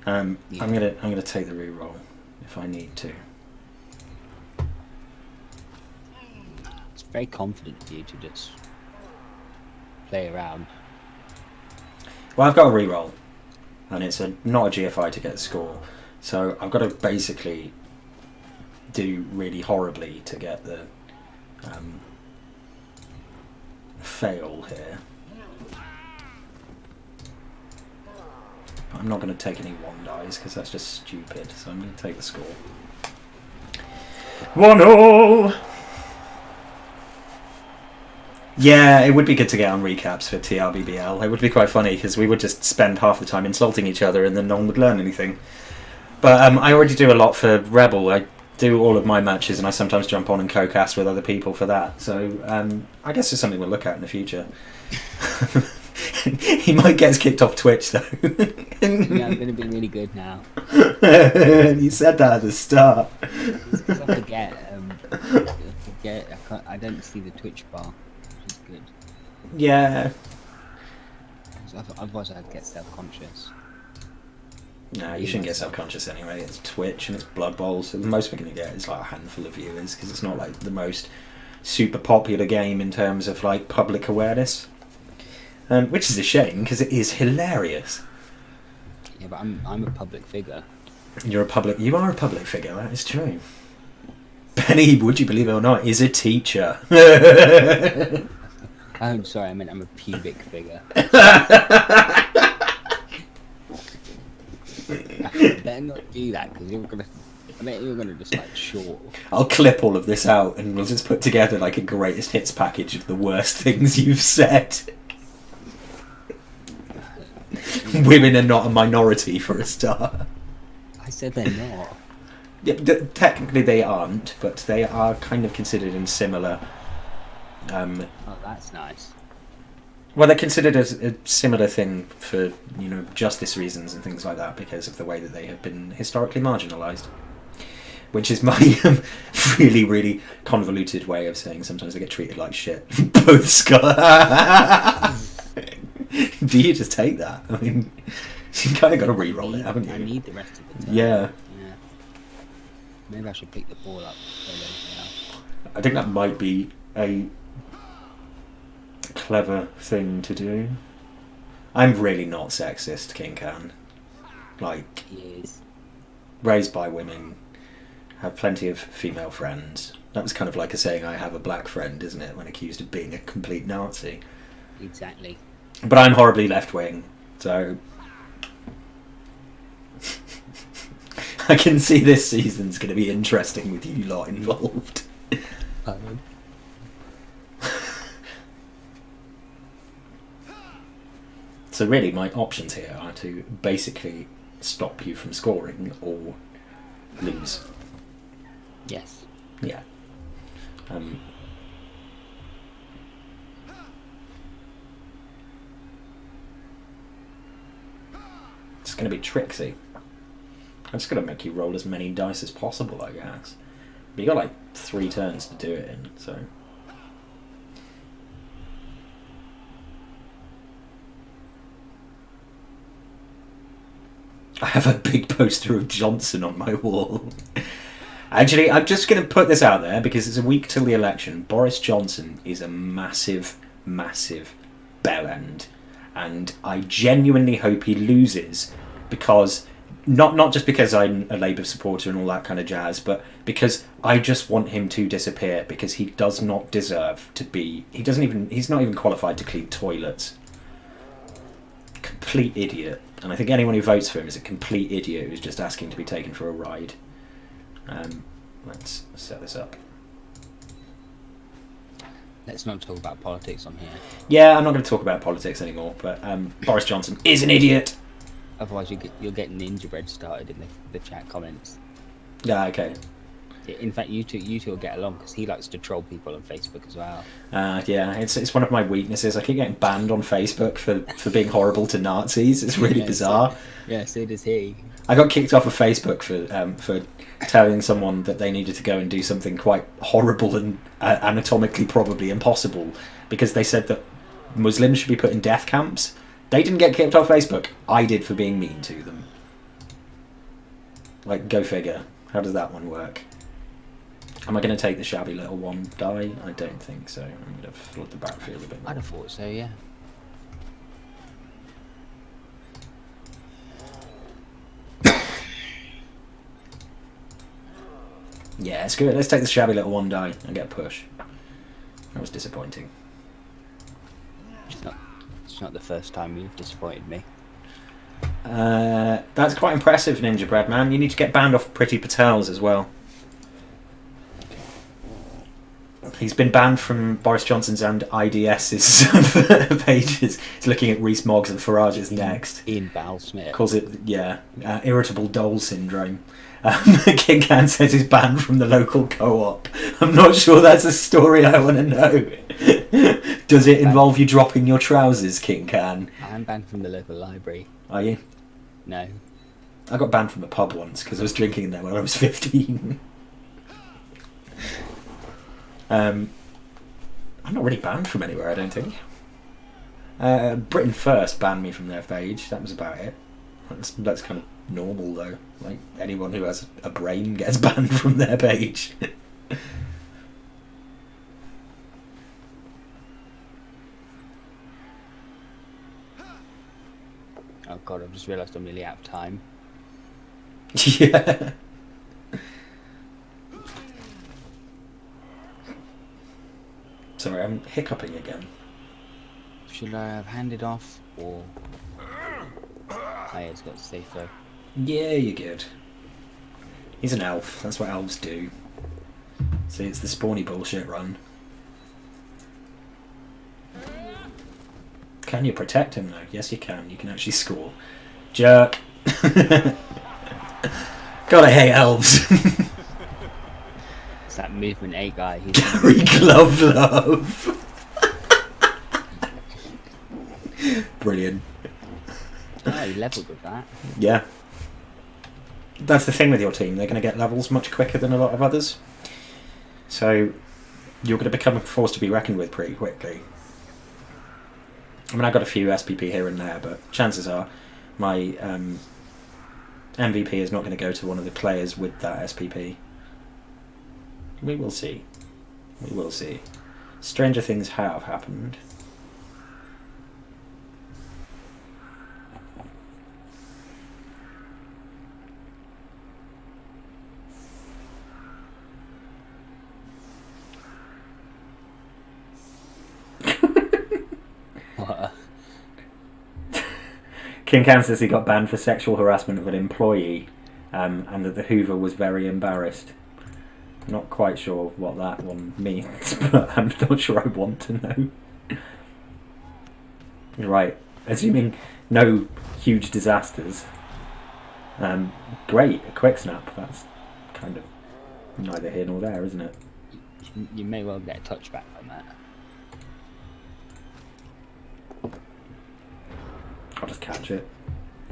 Yeah. I'm gonna take the reroll if I need to. It's very confident of you to just play around. Well, I've got a reroll, and it's not a GFI to get a score, so I've got to basically do really horribly to get the fail here. But I'm not going to take any 1 dice because that's just stupid, so I'm going to take the score. 1-1! Yeah, it would be good to get on recaps for TRBBL. It would be quite funny because we would just spend half the time insulting each other and then no one would learn anything. But I already do a lot for Rebel. I do all of my matches and I sometimes jump on and co-cast with other people for that. So I guess it's something we'll look at in the future. He might get us kicked off Twitch though. Yeah, I'm going to be really good now. You said that at the start. It's 'cause I forget. I don't see the Twitch bar, which is good. Yeah. Otherwise I'd get self-conscious. No, you shouldn't get self-conscious anyway. It's Twitch and it's Blood Bowl, so the most we're going to get is like a handful of viewers because it's not like the most super popular game in terms of like public awareness, which is a shame because it is hilarious. Yeah, but I'm a public figure. You are a public figure. That is true. Benny, would you believe it or not, is a teacher. Oh, sorry, I meant I'm a pubic figure. I better not do that because I bet you're gonna just like short. I'll clip all of this out and we'll just put together like a greatest hits package of the worst things you've said. Women are not a minority for a start. I said they're not. Yeah, technically they aren't, but they are kind of considered in similar. Oh, that's nice. Well, they're considered as a similar thing for justice reasons and things like that because of the way that they have been historically marginalised. Which is my really, really convoluted way of saying sometimes they get treated like shit. Both Scott. Do you just take that? I mean, you kind of got to re-roll it, haven't you? I need the rest of the turn. Yeah. Maybe I should pick the ball up. I think that might be a clever thing to do. I'm really not sexist, King Khan. Like, Yes. Raised by women, have plenty of female friends. That was kind of like a saying, I have a black friend, isn't it, when accused of being a complete Nazi. Exactly. But I'm horribly left-wing, so I can see this season's going to be interesting with you lot involved. So really, my options here are to basically stop you from scoring or lose. Yes. Yeah. It's going to be tricksy. I'm just going to make you roll as many dice as possible, I guess. But you got like 3 turns to do it in, so. I have a big poster of Johnson on my wall. Actually, I'm just going to put this out there because it's a week till the election. Boris Johnson is a massive, massive bellend. And I genuinely hope he loses because, not just because I'm a Labour supporter and all that kind of jazz, but because I just want him to disappear because he does not deserve to be, he's not even qualified to clean toilets. Complete idiot. And I think anyone who votes for him is a complete idiot who's just asking to be taken for a ride. Let's set this up. Let's not talk about politics on here. Yeah, I'm not going to talk about politics anymore, but Boris Johnson is an idiot. Otherwise you'll get gingerbread started in the chat comments. Yeah, okay. In fact, you two will get along because he likes to troll people on Facebook as well. Yeah, it's one of my weaknesses. I keep getting banned on Facebook for being horrible to Nazis. It's really bizarre. So does he. I got kicked off of Facebook for telling someone that they needed to go and do something quite horrible and anatomically probably impossible because they said that Muslims should be put in death camps. They didn't get kicked off Facebook. I did for being mean to them. Like, go figure. How does that one work? Am I going to take the shabby little one die? I don't think so. I'm going to flood the battlefield a bit more. I'd have thought so, yeah. Yeah, screw it. Let's take the shabby little one die and get a push. That was disappointing. It's not the first time you've disappointed me. That's quite impressive, Ninja Bread Man. You need to get banned off Pretty Patels as well. He's been banned from Boris Johnson's and IDS's pages. He's looking at Rees Moggs and Farage's next. Ian Bowell-Smith. Calls it, irritable dole syndrome. King Khan says he's banned from the local co-op. I'm not sure that's a story I want to know. Does it involve you dropping your trousers, King Khan? I'm banned from the local library. Are you? No. I got banned from a pub once because I was drinking in there when I was 15. I'm not really banned from anywhere, I don't think. Britain First banned me from their page. That was about it. That's kind of normal, though. Like, anyone who has a brain gets banned from their page. Oh god, I've just realised I'm nearly out of time. Yeah. Sorry, I'm hiccuping again. Should I have handed off or... it's got safer. Yeah, you're good. He's an elf. That's what elves do. See, it's the spawny bullshit run. Can you protect him though? Yes, you can. You can actually score. Jerk. God, I hate elves. It's that movement 8 guy. He's Gary Glove Love. Brilliant. Oh, he levelled with that. Yeah. That's the thing with your team. They're going to get levels much quicker than a lot of others. So you're going to become a force to be reckoned with pretty quickly. I mean, I got a few SPP here and there, but chances are my MVP is not going to go to one of the players with that SPP. We will see. We will see. Stranger things have happened. What? King Can says he got banned for sexual harassment of an employee, and that the Hoover was very embarrassed. Not quite sure what that one means, but I'm not sure I want to know. Right, assuming no huge disasters. Great, a quick snap. That's kind of neither here nor there, isn't it? You may well get a touchback on that. I'll just catch it.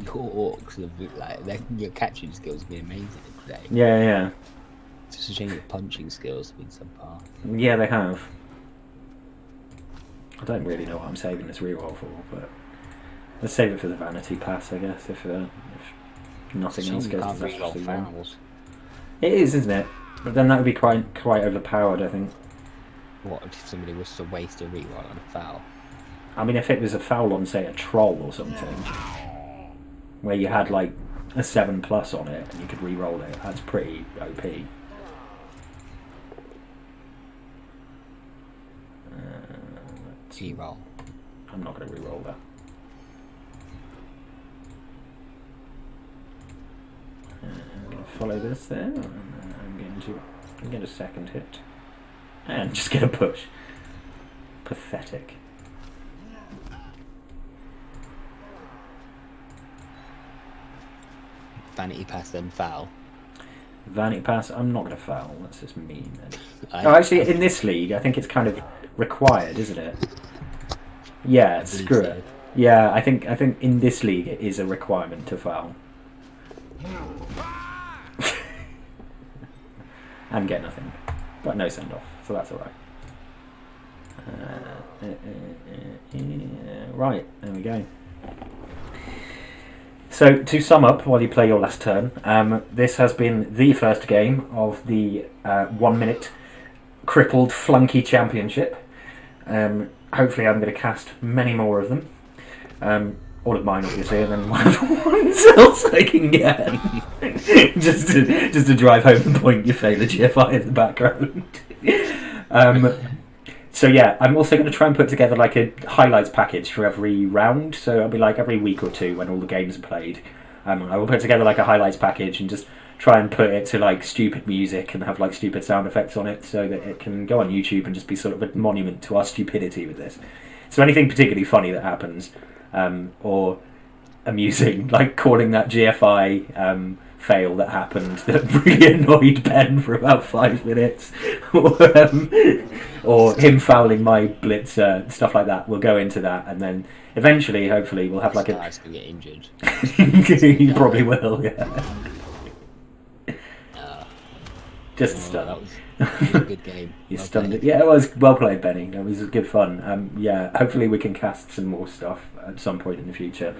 Your orcs have, like, your catching skills have been amazing today. Yeah, yeah. It's just a shame your punching skills have been subpar. Yeah, they have. I don't really know what I'm saving this reroll for, but let's save it for the vanity pass, I guess, if nothing else goes disastrously wrong. It is, isn't it? But then that would be quite overpowered, I think. What if somebody was to waste a reroll on a foul? I mean, if it was a foul on, say, a troll or something, where you had like a 7+ on it and you could re-roll it, that's pretty OP. Re-roll. I'm not going to re-roll that. I'm going to follow this there, and I'm going to get a second hit, and just get a push. Pathetic. Vanity pass then foul. Vanity pass, I'm not going to foul, that's just mean. Oh, actually, in this league, I think it's kind of required, isn't it? Yeah, screw it. Yeah, I think in this league it is a requirement to foul. And get nothing. But no send-off, so that's alright. Right, there we go. So, to sum up while you play your last turn, this has been the first game of the 1 minute Crippled Flunky Championship. Hopefully I'm going to cast many more of them. All of mine, obviously, and then whatever ones else I can get. just to drive home the point, you fail the GFI in the background. So yeah, I'm also going to try and put together like a highlights package for every round. So it'll be like every week or two when all the games are played. I will put together like a highlights package and just try and put it to like stupid music and have like stupid sound effects on it so that it can go on YouTube and just be sort of a monument to our stupidity with this. So anything particularly funny that happens, or amusing, like calling that GFI fail that happened that really annoyed Ben for about 5 minutes, or him fouling my blitzer, stuff like that. We'll go into that, and then eventually, hopefully, we'll have like Guy's gonna get injured. He probably will, yeah. Just to start. That was a good game. You stunned it. Yeah, it was well played, Benny. It was good fun. Yeah, hopefully we can cast some more stuff at some point in the future.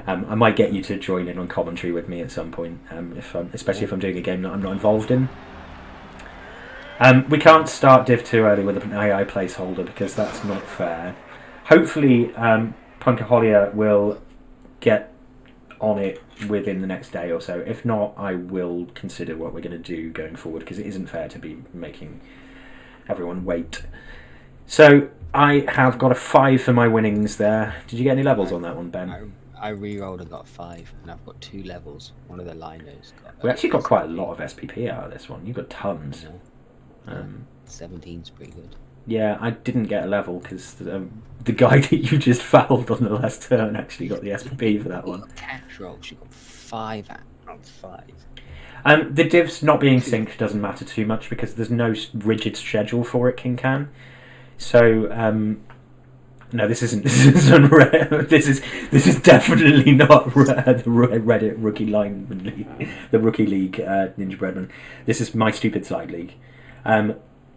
I might get you to join in on commentary with me at some point, especially if I'm doing a game that I'm not involved in. We can't start Div 2 early with an AI placeholder because that's not fair. Hopefully, Punkaholia will get on it within the next day or so. If not, I will consider what we're going to do going forward because it isn't fair to be making everyone wait. So I have got a 5 for my winnings there. Did you get any levels on that one, Ben? I re-rolled and got 5, and I've got 2 levels. One of the liners got. We actually got quite a lot of SPP out of this one. You got tons. Yeah. 17's pretty good. Yeah, I didn't get a level because the guy that you just fouled on the last turn actually got the SPP for that one. Catch roll, she got 5 out of 5. The divs not being synced doesn't matter too much because there's no rigid schedule for it, King Can. So no, this isn't. This is definitely not the Reddit rookie line league, the rookie league, Ninja Breadman. This is my stupid side league.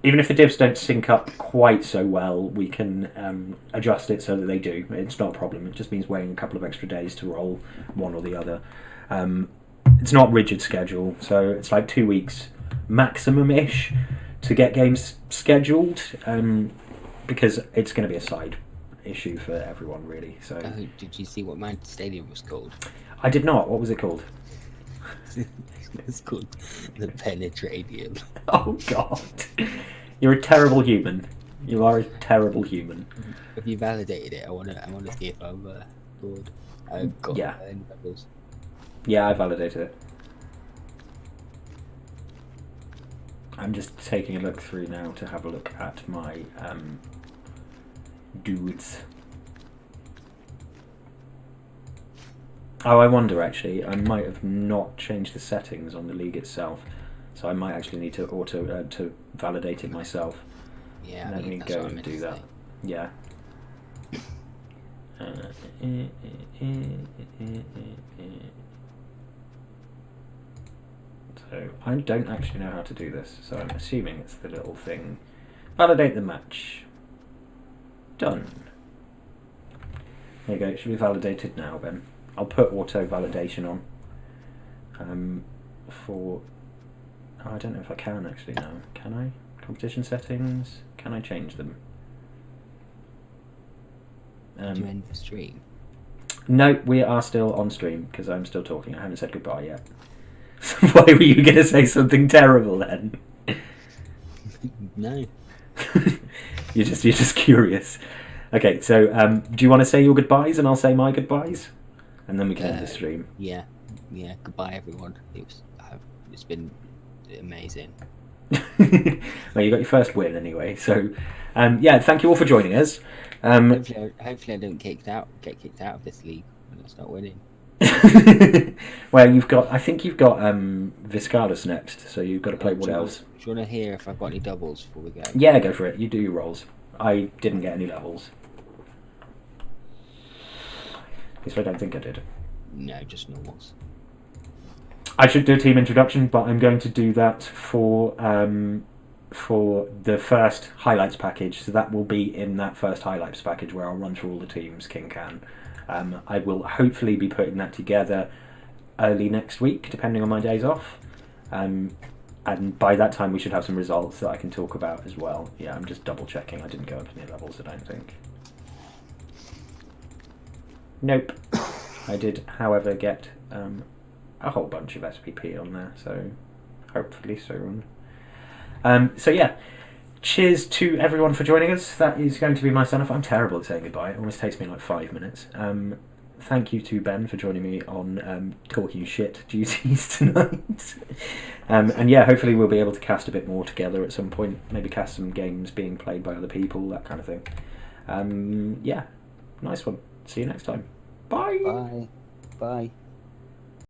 Even if the divs don't sync up quite so well, we can adjust it so that they do. It's not a problem. It just means waiting a couple of extra days to roll one or the other. It's not rigid schedule, so it's like 2 weeks maximum-ish to get games scheduled, because it's going to be a side issue for everyone, really. So, did you see what my stadium was called? I did not. What was it called? It's called the Penetradium. Oh God, you're a terrible human. You are a terrible human. If you validated it, I want to see if I'm bored. I've got levels. Yeah, I validated it. I'm just taking a look through now to have a look at my dudes. Oh, I wonder actually, I might have not changed the settings on the league itself, so I might actually need to to validate it myself. Yeah, let me go and do that. Yeah. So I don't actually know how to do this, so I'm assuming it's the little thing. Validate the match. Done. There you go, it should be validated now, Ben. I'll put auto validation on. For I don't know if I can actually now. Can I? Competition settings. Can I change them? Did you end the stream? No, we are still on stream because I'm still talking. I haven't said goodbye yet. Why were you going to say something terrible then? No. You're just curious. Okay, so do you want to say your goodbyes and I'll say my goodbyes? And then we can end the stream. Yeah. Goodbye, everyone. It's been amazing. Well, you got your first win anyway. So, yeah, thank you all for joining us. Hopefully, I don't get kicked out of this league when I start winning. Well, I think you've got Viscalis next, so you've got to play what else? Do you want to hear if I've got any doubles before we go? Yeah, go for it. You do your rolls. I didn't get any levels. At least I don't think I did. No, just normals. I should do a team introduction, but I'm going to do that for the first highlights package. So that will be in that first highlights package where I'll run through all the teams King Can I will hopefully be putting that together early next week, depending on my days off. And by that time we should have some results that I can talk about as well. Yeah, I'm just double checking. I didn't go up any levels, I don't think. Nope. I did, however, get a whole bunch of SPP on there, so hopefully soon. So yeah, cheers to everyone for joining us. That is going to be my sign off. I'm terrible at saying goodbye. It almost takes me like 5 minutes. Thank you to Ben for joining me on talking shit duties tonight. And yeah, hopefully we'll be able to cast a bit more together at some point. Maybe cast some games being played by other people, that kind of thing. Yeah, nice one. See you next time. Bye. Bye. Bye.